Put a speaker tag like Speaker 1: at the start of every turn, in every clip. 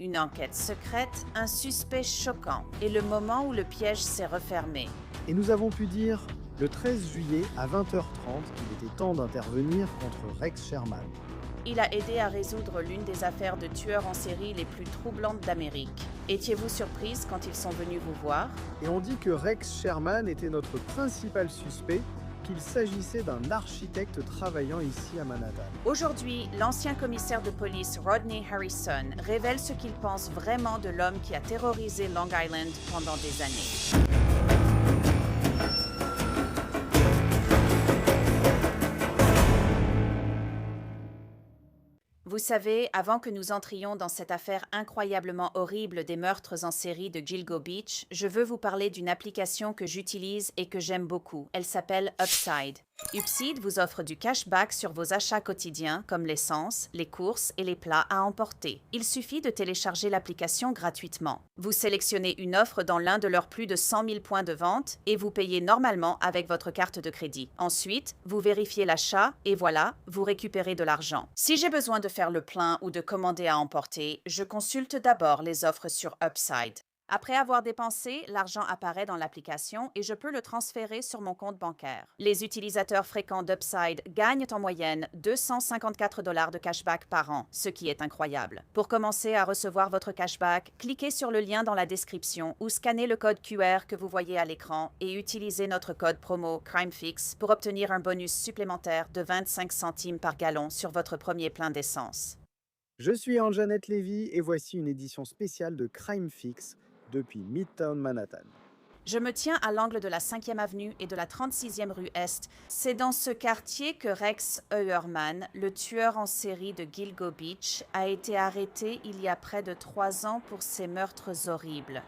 Speaker 1: Une enquête secrète, un suspect choquant et le moment où le piège s'est refermé.
Speaker 2: Et nous avons pu dire le 13 juillet à 20h30 qu'il était temps d'intervenir contre Rex Sherman.
Speaker 1: Il a aidé à résoudre l'une des affaires de tueurs en série les plus troublantes d'Amérique. Étiez-vous surprise quand ils sont venus vous voir?
Speaker 2: Et on dit que Rex Sherman était notre principal suspect, qu'il s'agissait d'un architecte travaillant ici à Manhattan.
Speaker 1: Aujourd'hui, l'ancien commissaire de police Rodney Harrison révèle ce qu'il pense vraiment de l'homme qui a terrorisé Long Island pendant des années. Vous savez, avant que nous entrions dans cette affaire incroyablement horrible des meurtres en série de Gilgo Beach, je veux vous parler d'une application que j'utilise et que j'aime beaucoup. Elle s'appelle Upside. Upside vous offre du cashback sur vos achats quotidiens comme l'essence, les courses et les plats à emporter. Il suffit de télécharger l'application gratuitement. Vous sélectionnez une offre dans l'un de leurs plus de 100 000 points de vente et vous payez normalement avec votre carte de crédit. Ensuite, vous vérifiez l'achat et voilà, vous récupérez de l'argent. Si j'ai besoin de faire le plein ou de commander à emporter, je consulte d'abord les offres sur Upside. Après avoir dépensé, l'argent apparaît dans l'application et je peux le transférer sur mon compte bancaire. Les utilisateurs fréquents d'Upside gagnent en moyenne 254 $ de cashback par an, ce qui est incroyable. Pour commencer à recevoir votre cashback, cliquez sur le lien dans la description ou scannez le code QR que vous voyez à l'écran et utilisez notre code promo CrimeFix pour obtenir un bonus supplémentaire de 25 centimes par gallon sur votre premier plein d'essence.
Speaker 2: Je suis Anne-Jeannette Lévy et voici une édition spéciale de Crime Fix depuis Midtown Manhattan.
Speaker 1: Je me tiens à l'angle de la 5e avenue et de la 36e rue Est. C'est dans ce quartier que Rex Heuermann, le tueur en série de Gilgo Beach, a été arrêté il y a près de 3 ans pour ses meurtres horribles.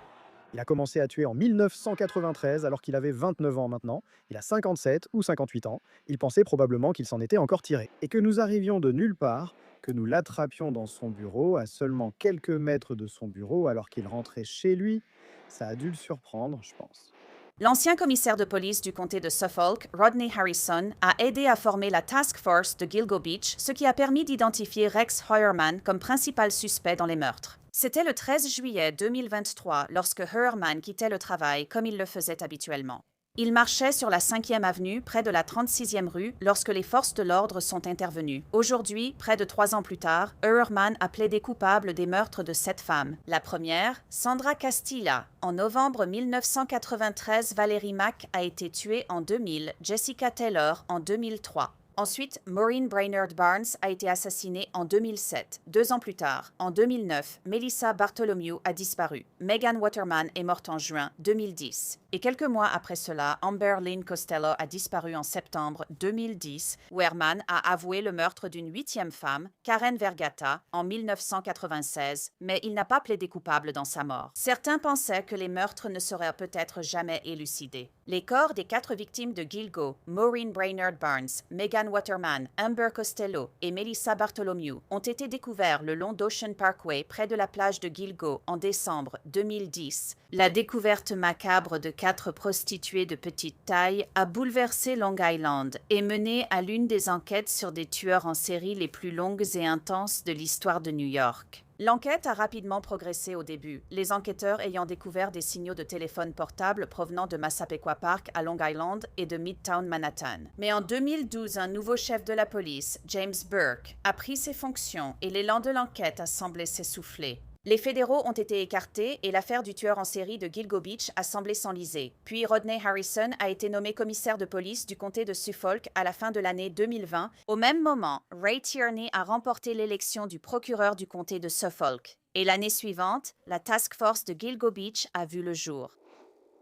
Speaker 2: Il a commencé à tuer en 1993 alors qu'il avait 29 ans maintenant. Il a 57 ou 58 ans. Il pensait probablement qu'il s'en était encore tiré. Et que nous arrivions de nulle part, que nous l'attrapions dans son bureau, à seulement quelques mètres de son bureau alors qu'il rentrait chez lui, ça a dû le surprendre, je pense.
Speaker 1: L'ancien commissaire de police du comté de Suffolk, Rodney Harrison, a aidé à former la Task Force de Gilgo Beach, ce qui a permis d'identifier Rex Heuermann comme principal suspect dans les meurtres. C'était le 13 juillet 2023 lorsque Heuermann quittait le travail comme il le faisait habituellement. Il marchait sur la 5e avenue, près de la 36e rue, lorsque les forces de l'ordre sont intervenues. Aujourd'hui, près de 3 ans plus tard, Heuermann a plaidé coupable des meurtres de 7 femmes. La première, Sandra Castilla. En novembre 1993, Valérie Mack a été tuée en 2000, Jessica Taylor en 2003. Ensuite, Maureen Brainerd Barnes a été assassinée en 2007. 2 ans plus tard, en 2009, Melissa Bartholomew a disparu. Megan Waterman est morte en juin 2010. Et quelques mois après cela, Amber Lynn Costello a disparu en septembre 2010. Wehrmann a avoué le meurtre d'une 8e femme, Karen Vergata, en 1996, mais il n'a pas plaidé coupable dans sa mort. Certains pensaient que les meurtres ne seraient peut-être jamais élucidés. Les corps des 4 victimes de Gilgo, Maureen Brainerd Barnes, Megan Waterman, Amber Costello et Melissa Bartholomew, ont été découverts le long d'Ocean Parkway près de la plage de Gilgo en décembre 2010. La découverte macabre de 4 prostituées de petite taille a bouleversé Long Island et mené à l'une des enquêtes sur des tueurs en série les plus longues et intenses de l'histoire de New York. L'enquête a rapidement progressé au début, les enquêteurs ayant découvert des signaux de téléphone portable provenant de Massapequa Park à Long Island et de Midtown Manhattan. Mais en 2012, un nouveau chef de la police, James Burke, a pris ses fonctions et l'élan de l'enquête a semblé s'essouffler. Les fédéraux ont été écartés et l'affaire du tueur en série de Gilgo Beach a semblé s'enliser. Puis Rodney Harrison a été nommé commissaire de police du comté de Suffolk à la fin de l'année 2020. Au même moment, Ray Tierney a remporté l'élection du procureur du comté de Suffolk. Et l'année suivante, la Task Force de Gilgo Beach a vu le jour.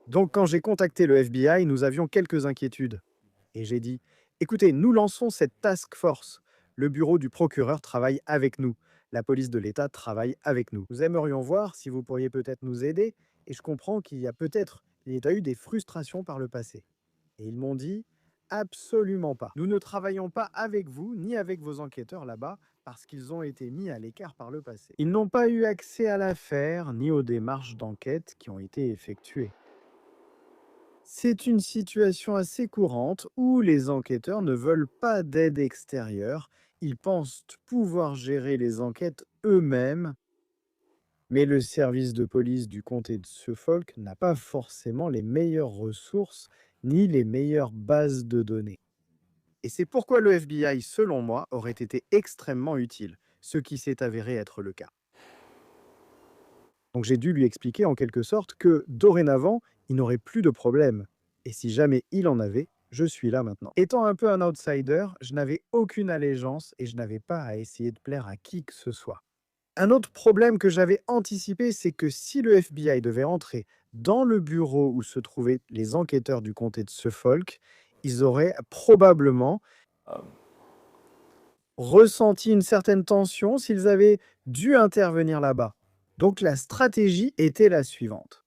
Speaker 2: Donc quand j'ai contacté le FBI, nous avions quelques inquiétudes. Et j'ai dit, écoutez, nous lançons cette task force. Le bureau du procureur travaille avec nous. La police de l'État travaille avec nous. Nous aimerions voir si vous pourriez peut-être nous aider. Et je comprends qu'il y a eu des frustrations par le passé. Et ils m'ont dit, absolument pas. Nous ne travaillons pas avec vous ni avec vos enquêteurs là-bas parce qu'ils ont été mis à l'écart par le passé. Ils n'ont pas eu accès à l'affaire ni aux démarches d'enquête qui ont été effectuées. C'est une situation assez courante où les enquêteurs ne veulent pas d'aide extérieure. Ils pensent pouvoir gérer les enquêtes eux-mêmes. Mais le service de police du comté de Suffolk n'a pas forcément les meilleures ressources ni les meilleures bases de données. Et c'est pourquoi le FBI, selon moi, aurait été extrêmement utile, ce qui s'est avéré être le cas. Donc j'ai dû lui expliquer en quelque sorte que dorénavant, il n'aurait plus de problème. Et si jamais il en avait, je suis là maintenant. Étant un peu un outsider, je n'avais aucune allégeance et je n'avais pas à essayer de plaire à qui que ce soit. Un autre problème que j'avais anticipé, c'est que si le FBI devait entrer dans le bureau où se trouvaient les enquêteurs du comté de Suffolk, ils auraient probablement ressenti une certaine tension s'ils avaient dû intervenir là-bas. Donc la stratégie était la suivante.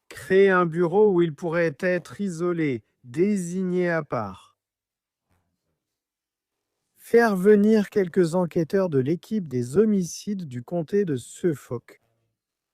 Speaker 2: Créer un bureau où il pourrait être isolé, désigné à part. Faire venir quelques enquêteurs de l'équipe des homicides du comté de Suffolk.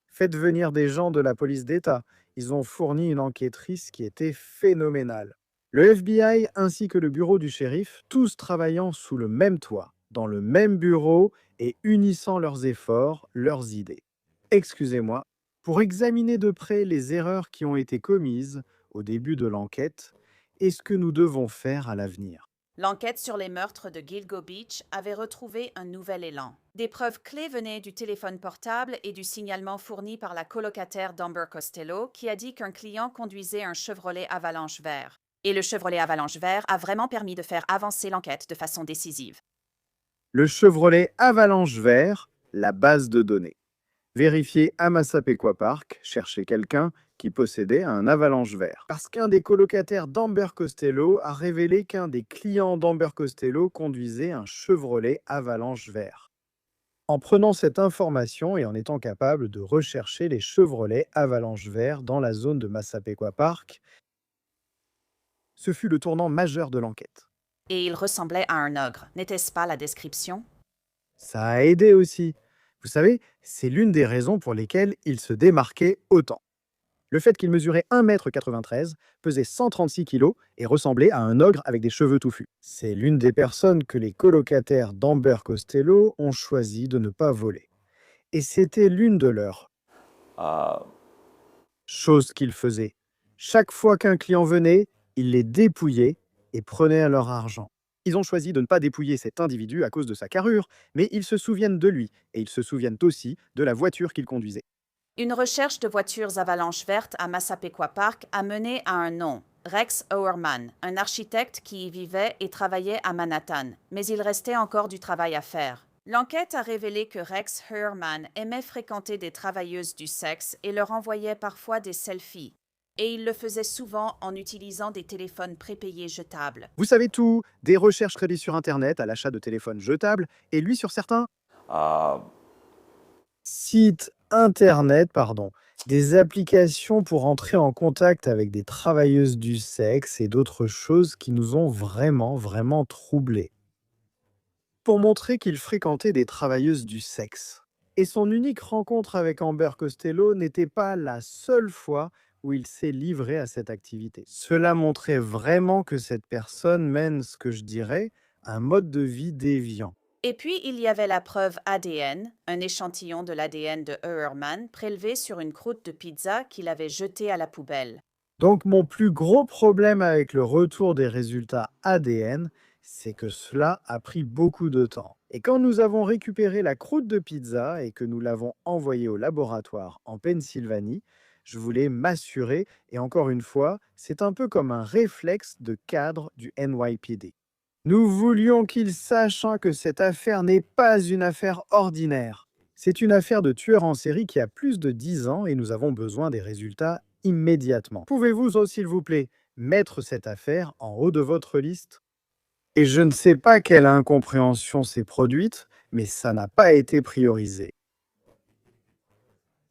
Speaker 2: Faites venir des gens de la police d'État. Ils ont fourni une enquêtrice qui était phénoménale. Le FBI ainsi que le bureau du shérif, tous travaillant sous le même toit, dans le même bureau et unissant leurs efforts, leurs idées. Excusez-moi, pour examiner de près les erreurs qui ont été commises au début de l'enquête et ce que nous devons faire à l'avenir.
Speaker 1: L'enquête sur les meurtres de Gilgo Beach avait retrouvé un nouvel élan. Des preuves clés venaient du téléphone portable et du signalement fourni par la colocataire d'Amber Costello qui a dit qu'un client conduisait un Chevrolet Avalanche vert. Et le Chevrolet Avalanche vert a vraiment permis de faire avancer l'enquête de façon décisive.
Speaker 2: Le Chevrolet Avalanche vert, la base de données. Vérifier à Massapequa Park, chercher quelqu'un qui possédait un Avalanche vert. Parce qu'un des colocataires d'Amber Costello a révélé qu'un des clients d'Amber Costello conduisait un Chevrolet Avalanche vert. En prenant cette information et en étant capable de rechercher les Chevrolets Avalanche vert dans la zone de Massapequa Park, ce fut le tournant majeur de l'enquête.
Speaker 1: Et il ressemblait à un ogre, n'était-ce pas la description?
Speaker 2: Ça a aidé aussi. Vous savez, c'est l'une des raisons pour lesquelles il se démarquait autant. Le fait qu'il mesurait 1,93 m, pesait 136 kg et ressemblait à un ogre avec des cheveux touffus. C'est l'une des personnes que les colocataires d'Amber Costello ont choisi de ne pas voler. Et c'était l'une de leurs choses qu'ils faisaient. Chaque fois qu'un client venait, ils les dépouillaient et prenaient leur argent. Ils ont choisi de ne pas dépouiller cet individu à cause de sa carrure, mais ils se souviennent de lui et ils se souviennent aussi de la voiture qu'il conduisait.
Speaker 1: Une recherche de voitures avalanches vertes à Massapequa Park a mené à un nom, Rex Hoerman, un architecte qui y vivait et travaillait à Manhattan, mais il restait encore du travail à faire. L'enquête a révélé que Rex Hoerman aimait fréquenter des travailleuses du sexe et leur envoyait parfois des selfies. Et il le faisait souvent en utilisant des téléphones prépayés jetables.
Speaker 2: Vous savez tout, des recherches créées sur Internet à l'achat de téléphones jetables, et lui sur certains sites Internet, des applications pour entrer en contact avec des travailleuses du sexe et d'autres choses qui nous ont vraiment troublés. Pour montrer qu'il fréquentait des travailleuses du sexe. Et son unique rencontre avec Amber Costello n'était pas la seule fois où il s'est livré à cette activité. Cela montrait vraiment que cette personne mène ce que je dirais un mode de vie déviant.
Speaker 1: Et puis, il y avait la preuve ADN, un échantillon de l'ADN de Hoerman prélevé sur une croûte de pizza qu'il avait jetée à la poubelle.
Speaker 2: Donc mon plus gros problème avec le retour des résultats ADN, c'est que cela a pris beaucoup de temps. Et quand nous avons récupéré la croûte de pizza et que nous l'avons envoyée au laboratoire en Pennsylvanie, je voulais m'assurer, et encore une fois, c'est un peu comme un réflexe de cadre du NYPD. Nous voulions qu'ils sachent que cette affaire n'est pas une affaire ordinaire. C'est une affaire de tueur en série qui a plus de 10 ans et nous avons besoin des résultats immédiatement. Pouvez-vous, s'il vous plaît, mettre cette affaire en haut de votre liste? Et je ne sais pas quelle incompréhension s'est produite, mais ça n'a pas été priorisé.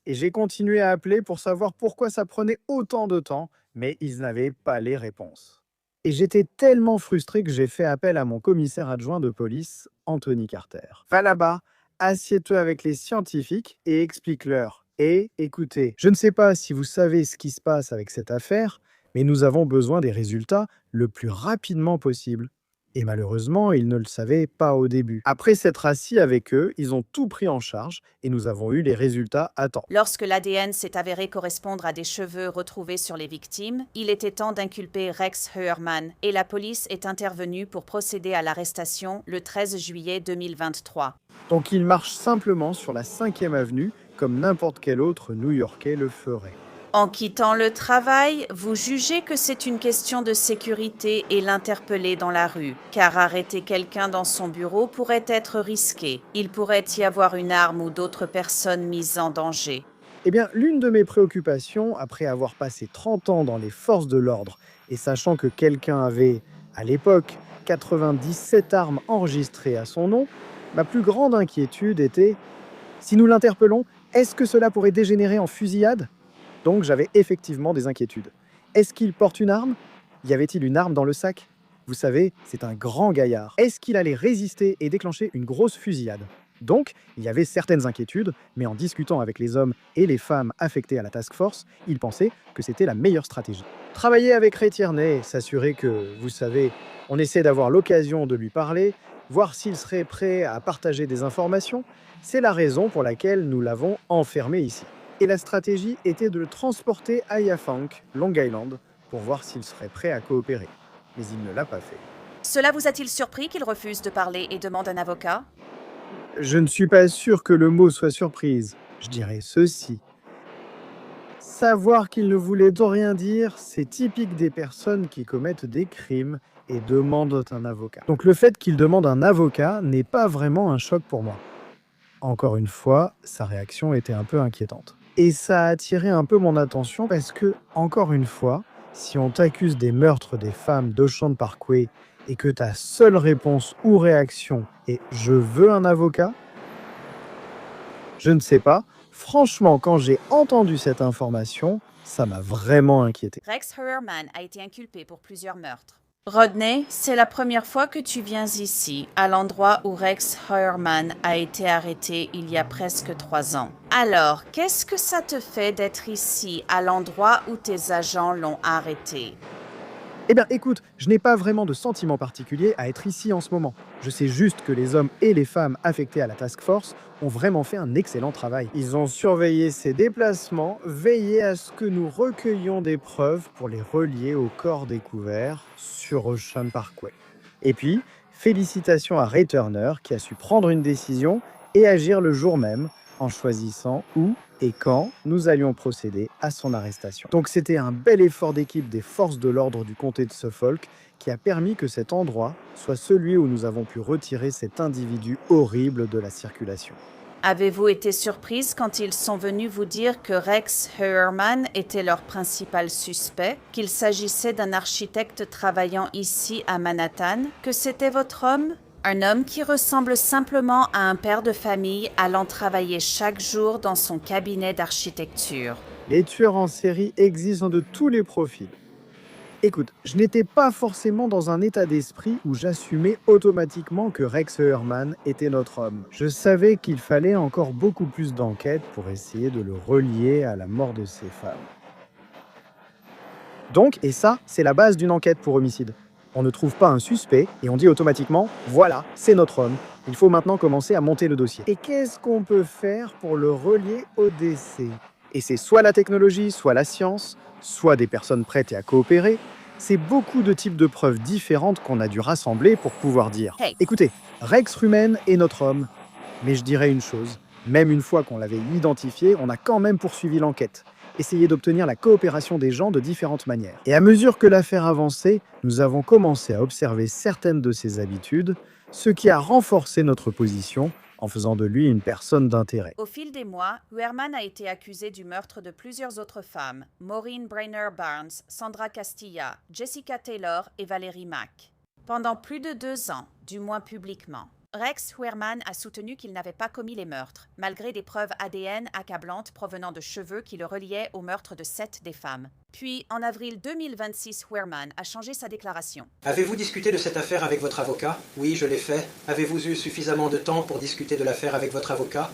Speaker 2: Et j'ai continué à appeler pour savoir pourquoi ça prenait autant de temps, mais ils n'avaient pas les réponses. Et j'étais tellement frustré que j'ai fait appel à mon commissaire adjoint de police, Anthony Carter. Va là-bas, assieds-toi avec les scientifiques et explique-leur. Et écoutez, je ne sais pas si vous savez ce qui se passe avec cette affaire, mais nous avons besoin des résultats le plus rapidement possible. Et malheureusement, ils ne le savaient pas au début. Après s'être assis avec eux, ils ont tout pris en charge et nous avons eu les résultats à temps.
Speaker 1: Lorsque l'ADN s'est avéré correspondre à des cheveux retrouvés sur les victimes, il était temps d'inculper Rex Heuermann et la police est intervenue pour procéder à l'arrestation le 13 juillet 2023.
Speaker 2: Donc ils marchent simplement sur la 5e avenue comme n'importe quel autre New-Yorkais le ferait.
Speaker 1: En quittant le travail, vous jugez que c'est une question de sécurité et l'interpeller dans la rue, car arrêter quelqu'un dans son bureau pourrait être risqué. Il pourrait y avoir une arme ou d'autres personnes mises en danger.
Speaker 2: Eh bien, l'une de mes préoccupations, après avoir passé 30 ans dans les forces de l'ordre et sachant que quelqu'un avait, à l'époque, 97 armes enregistrées à son nom, ma plus grande inquiétude était, si nous l'interpellons, est-ce que cela pourrait dégénérer en fusillade ? Donc j'avais effectivement des inquiétudes. Est-ce qu'il porte une arme ? Y avait-il une arme dans le sac ? Vous savez, c'est un grand gaillard. Est-ce qu'il allait résister et déclencher une grosse fusillade ? Donc, il y avait certaines inquiétudes, mais en discutant avec les hommes et les femmes affectés à la task force, ils pensaient que c'était la meilleure stratégie. Travailler avec Ray Tierney, s'assurer que, vous savez, on essaie d'avoir l'occasion de lui parler, voir s'il serait prêt à partager des informations, c'est la raison pour laquelle nous l'avons enfermé ici. Et la stratégie était de le transporter à Yaphank, Long Island, pour voir s'il serait prêt à coopérer. Mais il ne l'a pas fait.
Speaker 1: Cela vous a-t-il surpris qu'il refuse de parler et demande un avocat ?
Speaker 2: Je ne suis pas sûr que le mot soit surprise. Je dirais ceci. Savoir qu'il ne voulait rien dire, c'est typique des personnes qui commettent des crimes et demandent un avocat. Donc le fait qu'il demande un avocat n'est pas vraiment un choc pour moi. Encore une fois, sa réaction était un peu inquiétante. Et ça a attiré un peu mon attention parce que, encore une fois, si on t'accuse des meurtres des femmes d'Ocean Parkway et que ta seule réponse ou réaction est « je veux un avocat », je ne sais pas. Franchement, quand j'ai entendu cette information, ça m'a vraiment inquiété.
Speaker 1: Rex Heuermann a été inculpé pour plusieurs meurtres. Rodney, c'est la première fois que tu viens ici, à l'endroit où Rex Heuermann a été arrêté il y a presque 3 ans. Alors, qu'est-ce que ça te fait d'être ici, à l'endroit où tes agents l'ont arrêté ?
Speaker 2: Eh bien, écoute, je n'ai pas vraiment de sentiment particulier à être ici en ce moment. Je sais juste que les hommes et les femmes affectés à la task force ont vraiment fait un excellent travail. Ils ont surveillé ses déplacements, veillé à ce que nous recueillions des preuves pour les relier au corps découvert sur Ocean Parkway. Et puis, félicitations à Ray Turner qui a su prendre une décision et agir le jour même en choisissant où et quand nous allions procéder à son arrestation. Donc c'était un bel effort d'équipe des forces de l'ordre du comté de Suffolk qui a permis que cet endroit soit celui où nous avons pu retirer cet individu horrible de la circulation.
Speaker 1: Avez-vous été surprise quand ils sont venus vous dire que Rex Heuermann était leur principal suspect, qu'il s'agissait d'un architecte travaillant ici à Manhattan, que c'était votre homme ? Un homme qui ressemble simplement à un père de famille allant travailler chaque jour dans son cabinet d'architecture.
Speaker 2: Les tueurs en série existent de tous les profils. Écoute, je n'étais pas forcément dans un état d'esprit où j'assumais automatiquement que Rex Heuermann était notre homme. Je savais qu'il fallait encore beaucoup plus d'enquêtes pour essayer de le relier à la mort de ces femmes. Donc, et ça, c'est la base d'une enquête pour homicide. On ne trouve pas un suspect et on dit automatiquement « voilà, c'est notre homme, il faut maintenant commencer à monter le dossier ». Et qu'est-ce qu'on peut faire pour le relier au décès ? Et c'est soit la technologie, soit la science, soit des personnes prêtes à coopérer. C'est beaucoup de types de preuves différentes qu'on a dû rassembler pour pouvoir dire
Speaker 1: Hey.
Speaker 2: « écoutez, Rex Heuermann est notre homme ». Mais je dirais une chose, même une fois qu'on l'avait identifié, on a quand même poursuivi l'enquête. Essayer d'obtenir la coopération des gens de différentes manières. Et à mesure que l'affaire avançait, nous avons commencé à observer certaines de ses habitudes, ce qui a renforcé notre position en faisant de lui une personne d'intérêt.
Speaker 1: Au fil des mois, Heuermann a été accusé du meurtre de plusieurs autres femmes, Maureen Brainer Barnes, Sandra Castilla, Jessica Taylor et Valérie Mack. Pendant plus de 2 ans, du moins publiquement. Rex Heuermann a soutenu qu'il n'avait pas commis les meurtres, malgré des preuves ADN accablantes provenant de cheveux qui le reliaient au meurtre de 7 des femmes. Puis, en avril 2026, Heuermann a changé sa déclaration.
Speaker 3: Avez-vous discuté de cette affaire avec votre avocat ? Oui, je l'ai fait. Avez-vous eu suffisamment de temps pour discuter de l'affaire avec votre avocat ?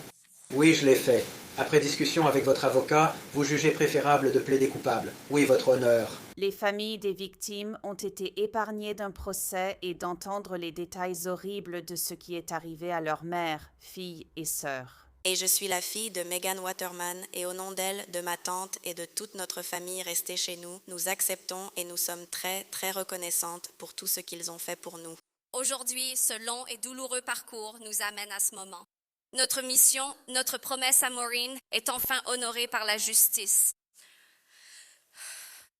Speaker 3: Oui, je l'ai fait. Après discussion avec votre avocat, vous jugez préférable de plaider coupable. Oui, votre honneur.
Speaker 1: Les familles des victimes ont été épargnées d'un procès et d'entendre les détails horribles de ce qui est arrivé à leur mère, fille et sœur.
Speaker 4: Et je suis la fille de Megan Waterman, et au nom d'elle, de ma tante et de toute notre famille restée chez nous, nous acceptons et nous sommes très, très reconnaissantes pour tout ce qu'ils ont fait pour nous.
Speaker 5: Aujourd'hui, ce long et douloureux parcours nous amène à ce moment. Notre mission, notre promesse à Maureen est enfin honorée par la justice.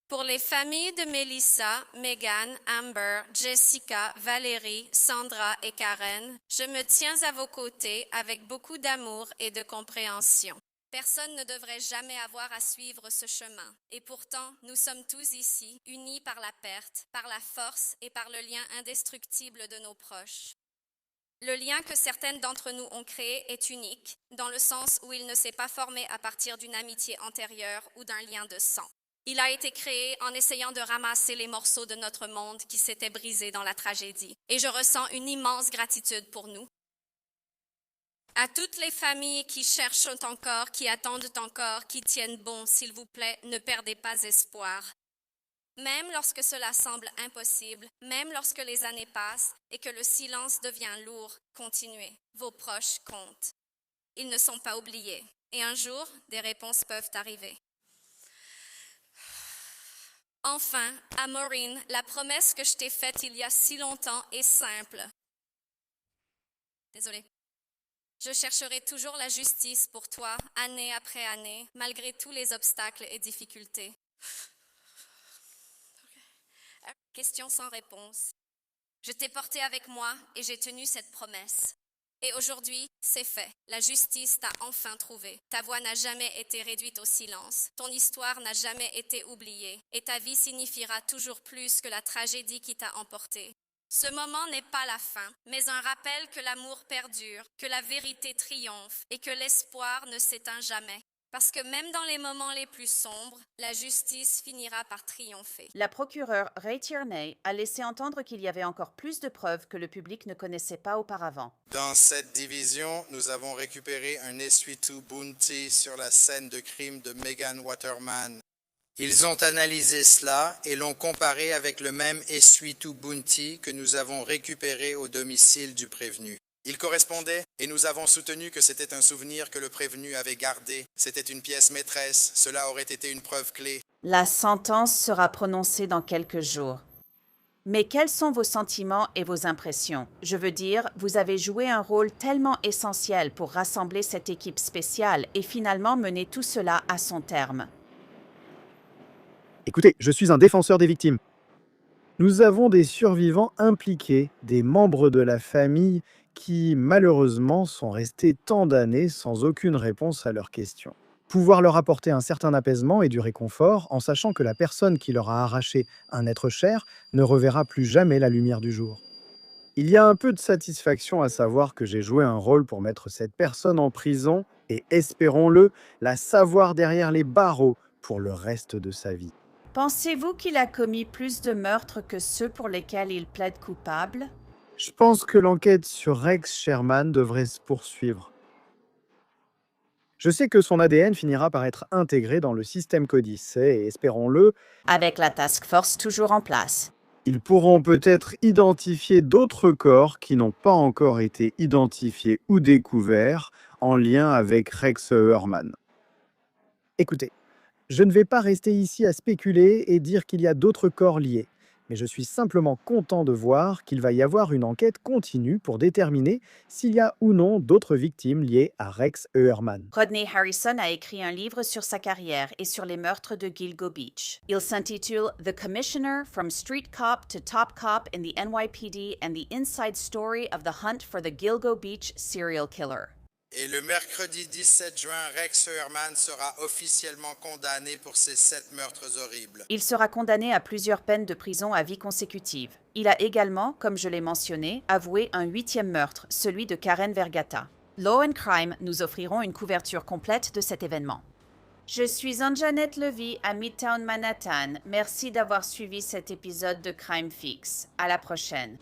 Speaker 5: Pour les familles de Melissa, Megan, Amber, Jessica, Valérie, Sandra et Karen, je me tiens à vos côtés avec beaucoup d'amour et de compréhension. Personne ne devrait jamais avoir à suivre ce chemin. Et pourtant, nous sommes tous ici, unis par la perte, par la force et par le lien indestructible de nos proches. Le lien que certaines d'entre nous ont créé est unique, dans le sens où il ne s'est pas formé à partir d'une amitié antérieure ou d'un lien de sang. Il a été créé en essayant de ramasser les morceaux de notre monde qui s'étaient brisés dans la tragédie. Et je ressens une immense gratitude pour nous. À toutes les familles qui cherchent encore, qui attendent encore, qui tiennent bon, s'il vous plaît, ne perdez pas espoir. Même lorsque cela semble impossible, même lorsque les années passent et que le silence devient lourd, continuez. Vos proches comptent. Ils ne sont pas oubliés. Et un jour, des réponses peuvent arriver. Enfin, à Maureen, la promesse que je t'ai faite il y a si longtemps est simple. Désolée. Je chercherai toujours la justice pour toi, année après année, malgré tous les obstacles et difficultés. Question sans réponse. Je t'ai porté avec moi et j'ai tenu cette promesse. Et aujourd'hui, c'est fait. La justice t'a enfin trouvé. Ta voix n'a jamais été réduite au silence. Ton histoire n'a jamais été oubliée. Et ta vie signifiera toujours plus que la tragédie qui t'a emporté. Ce moment n'est pas la fin, mais un rappel que l'amour perdure, que la vérité triomphe et que l'espoir ne s'éteint jamais. Parce que même dans les moments les plus sombres, la justice finira par triompher.
Speaker 1: La procureure Ray Tierney a laissé entendre qu'il y avait encore plus de preuves que le public ne connaissait pas auparavant.
Speaker 6: Dans cette division, nous avons récupéré un essuie-tout Bounty sur la scène de crime de Megan Waterman. Ils ont analysé cela et l'ont comparé avec le même essuie-tout Bounty que nous avons récupéré au domicile du prévenu. Il correspondait et nous avons soutenu que c'était un souvenir que le prévenu avait gardé. C'était une pièce maîtresse, cela aurait été une preuve clé.
Speaker 1: La sentence sera prononcée dans quelques jours. Mais quels sont vos sentiments et vos impressions? Je veux dire, vous avez joué un rôle tellement essentiel pour rassembler cette équipe spéciale et finalement mener tout cela à son terme.
Speaker 2: Écoutez, je suis un défenseur des victimes. Nous avons des survivants impliqués, des membres de la famille qui, malheureusement, sont restés tant d'années sans aucune réponse à leurs questions. Pouvoir leur apporter un certain apaisement et du réconfort en sachant que la personne qui leur a arraché un être cher ne reverra plus jamais la lumière du jour. Il y a un peu de satisfaction à savoir que j'ai joué un rôle pour mettre cette personne en prison et, espérons-le, la savoir derrière les barreaux pour le reste de sa vie.
Speaker 1: Pensez-vous qu'il a commis plus de meurtres que ceux pour lesquels il plaide coupable?
Speaker 2: Je pense que l'enquête sur Rex Sherman devrait se poursuivre. Je sais que son ADN finira par être intégré dans le système Codicet et, espérons-le,
Speaker 1: Avec la task force toujours en place.
Speaker 2: ils pourront peut-être identifier d'autres corps qui n'ont pas encore été identifiés ou découverts en lien avec Rex Herman. Écoutez, je ne vais pas rester ici à spéculer et dire qu'il y a d'autres corps liés, mais je suis simplement content de voir qu'il va y avoir une enquête continue pour déterminer s'il y a ou non d'autres victimes liées à Rex Herman.
Speaker 1: Rodney Harrison a écrit un livre sur sa carrière et sur les meurtres de Gilgo Beach. Il s'intitule The Commissioner from Street Cop to Top Cop in the NYPD and the Inside Story of the Hunt for the Gilgo Beach Serial Killer.
Speaker 6: Et le mercredi 17 juin, Rex Herman sera officiellement condamné pour ces 7 meurtres horribles.
Speaker 1: Il sera condamné à plusieurs peines de prison à vie consécutive. Il a également, comme je l'ai mentionné, avoué un 8e meurtre, celui de Karen Vergata. Law and Crime nous offriront une couverture complète de cet événement. Je suis Anjanette Levy à Midtown Manhattan. Merci d'avoir suivi cet épisode de Crime Fix. À la prochaine.